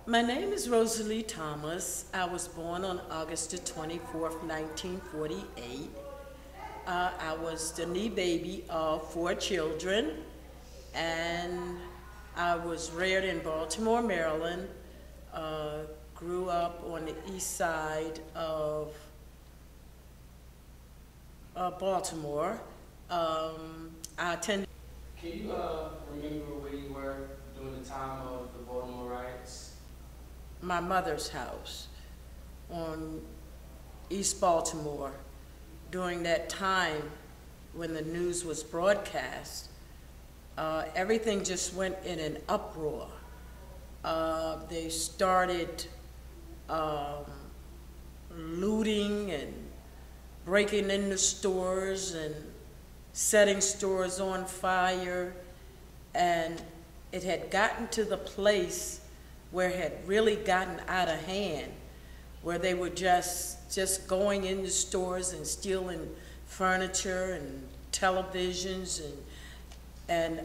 My name is Rosalie Thomas. I was born on August the 24th, 1948. I was the knee baby of 4 children, and I was reared in Baltimore, Maryland. Grew up on the east side of Baltimore. I attended. Can you remember where you were during the time of the Baltimore Riots? My mother's house on East Baltimore. During that time when the news was broadcast, everything just went in an uproar. They started looting and breaking into stores and setting stores on fire, and it had gotten to the place where it had really gotten out of hand, where they were just going into stores and stealing furniture and televisions, and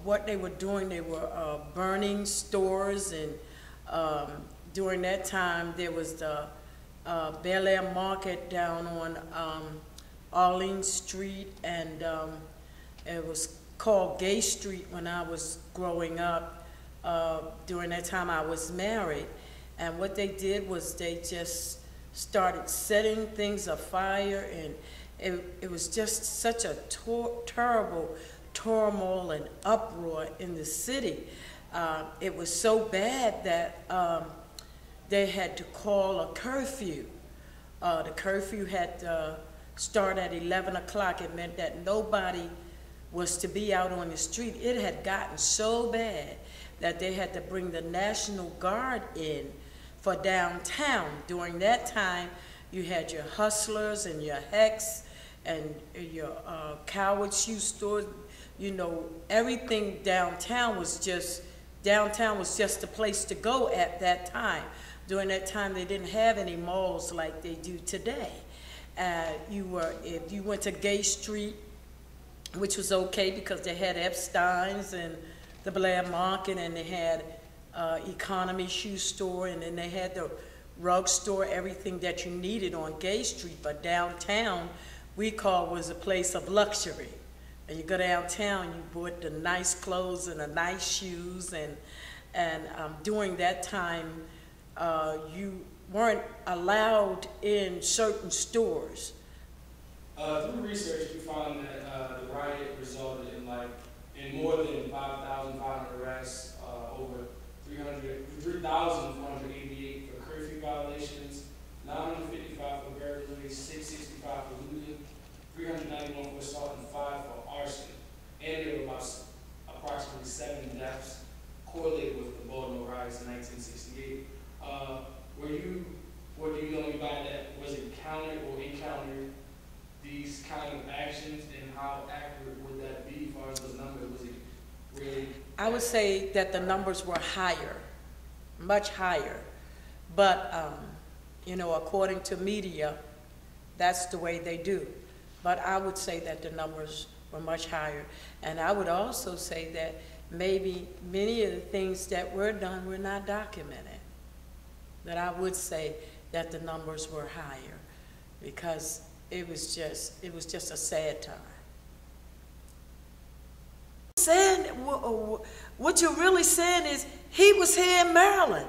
what they were doing, they were burning stores. And during that time, there was the Burley Market down on Orleans Street, and it was called Gay Street when I was growing up. During that time I was married, and what they did was they just started setting things afire, and it was just such a terrible turmoil and uproar in the city. It was so bad that they had to call a curfew. The curfew had to start at 11 o'clock. It meant that nobody was to be out on the street. It had gotten so bad that they had to bring the National Guard in for downtown. During that time, you had your Hustlers and your Hex and your Coward shoe stores. You know, everything downtown was just the place to go at that time. During that time, they didn't have any malls like they do today. If you went to Gay Street, which was okay because they had Epstein's and the Blair Market, and they had Economy Shoe Store, and then they had the rug store, everything that you needed on Gay Street. But downtown, was a place of luxury. And you go downtown, you bought the nice clothes and the nice shoes, and during that time, you weren't allowed in certain stores. Through research, we found that the riot resulted in more than 5,500 arrests, over 3,488 for curfew violations, 955 for burglary, 665 for looting, 391 for assault, and 5 for arson. And there were about approximately 7 deaths correlated with the Baltimore Riots in 1968. Do you know anybody that was encountered or encountered these kind of actions, and how accurate would that be as far as those numbers? Was it really? I would say that the numbers were higher, much higher. But, you know, according to media, that's the way they do. But I would say that the numbers were much higher. And I would also say that maybe many of the things that were done were not documented. That I would say that the numbers were higher, because it was just a sad time. What you're really saying is he was here in Maryland.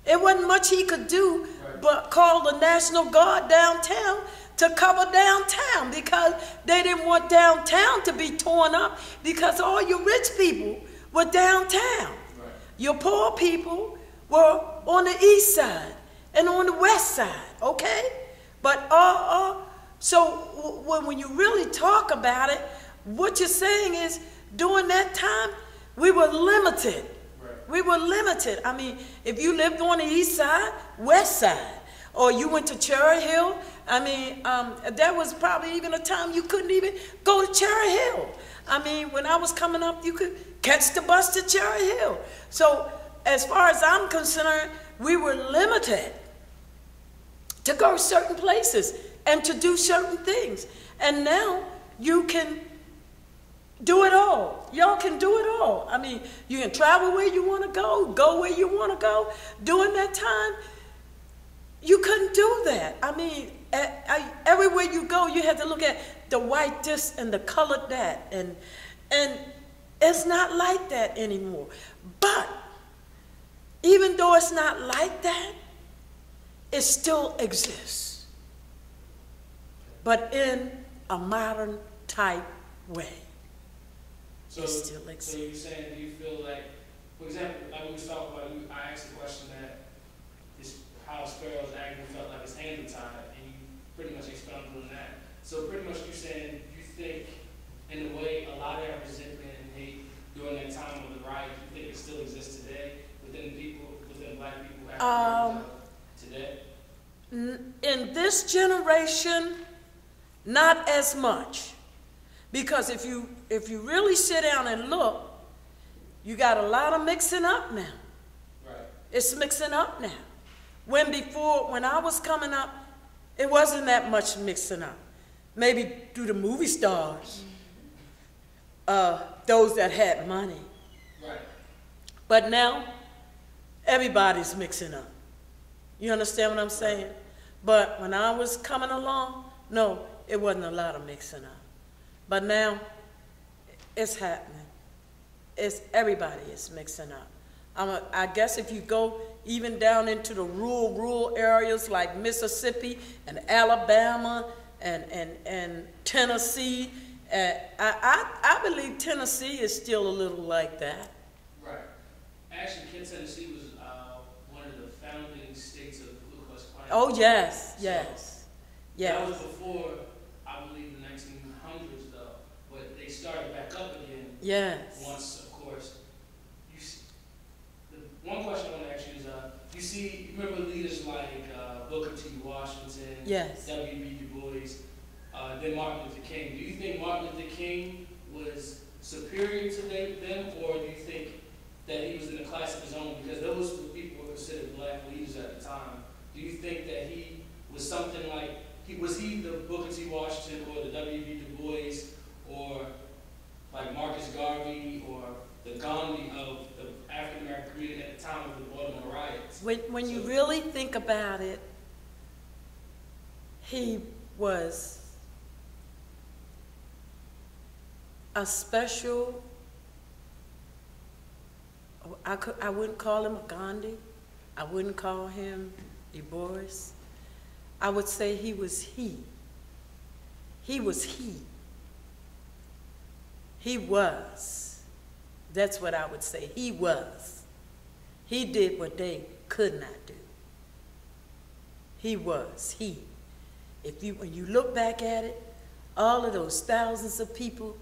It wasn't much he could do but call the National Guard downtown to cover downtown, because they didn't want downtown to be torn up, because all your rich people were downtown. Your poor people were on the east side and on the west side, okay? But so when you really talk about it, what you're saying is during that time, we were limited. We were limited. I mean, if you lived on the east side, west side, or you went to Cherry Hill, I mean, there was probably even a time you couldn't even go to Cherry Hill. I mean, when I was coming up, you could catch the bus to Cherry Hill. So as far as I'm concerned, we were limited to go certain places and to do certain things. And now you can do it all. Y'all can do it all. I mean, you can travel where you want to go where you want to go. During that time, you couldn't do that. I mean, everywhere you go, you had to look at the white this and the colored that. And it's not like that anymore. But even though it's not like that, it still exists. But in a modern type way. So, it still exists. So you're saying, do you feel like, for example, like we was talking about, I asked the question that how Sparrow's acting felt like his hands were tied, and you pretty much expounded on that. So pretty much you're saying you think, in a way, a lot of that resentment and hate during that time of the riot, you think it still exists today within people, within black people, African today? In this generation, not as much. Because if you really sit down and look, you got a lot of mixing up now. Right. It's mixing up now. When I was coming up, it wasn't that much mixing up. Maybe through the movie stars, those that had money. Right. But now, everybody's mixing up. You understand what I'm saying? But when I was coming along, no, it wasn't a lot of mixing up. But now, it's happening. Everybody is mixing up. I guess if you go even down into the rural areas like Mississippi and Alabama and Tennessee, I believe Tennessee is still a little like that. Right. Actually, Tennessee was one of the founding states of the Ku Klux Klan. Oh, yes, so yes, yes. That was before, I believe, the 1900s, though. But they started back up again. Yes. Once, of course. One question I want to ask you is, you remember leaders like Booker T. Washington, Yes. W.B. Du Bois, then Martin Luther King. Do you think Martin Luther King was superior to them, or do you think that he was in a class of his own? Because those people were considered black leaders at the time. Do you think that he was something like, was he the Booker T. Washington or the W.B. Du Bois, or like Marcus Garvey, or the Gandhi of the African American community at the time of the Baltimore Riots? When you really think about it, he was a special, I wouldn't call him a Gandhi. I wouldn't call him Du Bois. I would say he was he. He was he. He was. That's what I would say. He was. He did what they could not do. He was. He. When you look back at it, all of those thousands of people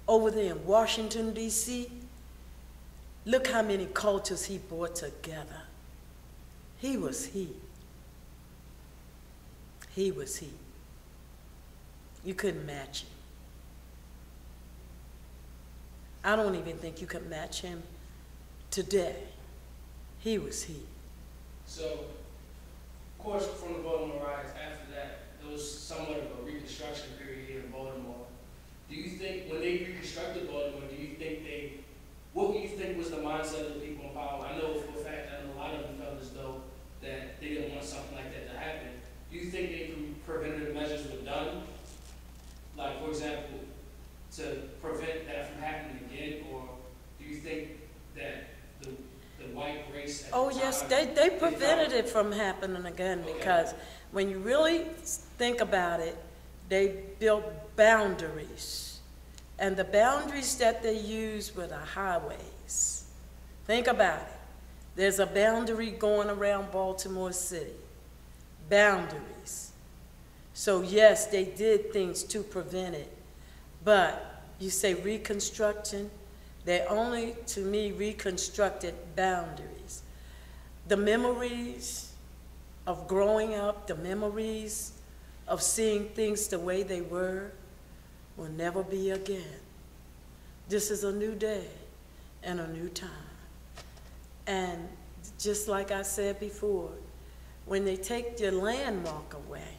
over there in Washington, D.C., look how many cultures he brought together. He was he. He was he. You couldn't match him. I don't even think you could match him today. He was he. So, of course, from the Baltimore Riots, after that, there was somewhat of a reconstruction period here in Baltimore. Do you think, when they reconstructed Baltimore, what do you think was the mindset of the people in power? I know for a fact, a lot of them felt as though that they didn't want something like that to happen. Do you think any preventative measures were done? Like, for example, to prevent that from happening again, or do you think that the white race at the time, yes, they prevented it from happening again, because when you really think about it, they built boundaries. And the boundaries that they used were the highways. Think about it. There's a boundary going around Baltimore City. Boundaries. So yes, they did things to prevent it. But you say reconstruction, they only, to me, reconstructed boundaries. The memories of growing up, the memories of seeing things the way they were, will never be again. This is a new day and a new time. And just like I said before, when they take your landmark away,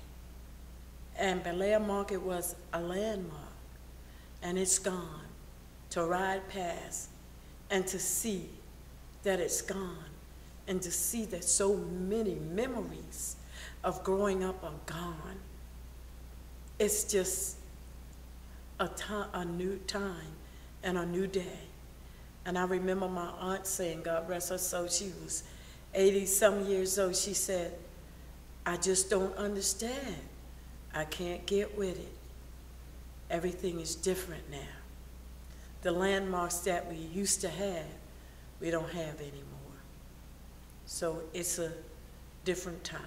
and the landmark, it was a landmark, and it's gone. to ride past and to see that it's gone, and to see that so many memories of growing up are gone. It's just a new time and a new day. And I remember my aunt saying, God rest her soul, she was 80-some years old, she said, I just don't understand. I can't get with it. Everything is different now. The landmarks that we used to have, we don't have anymore. So it's a different time.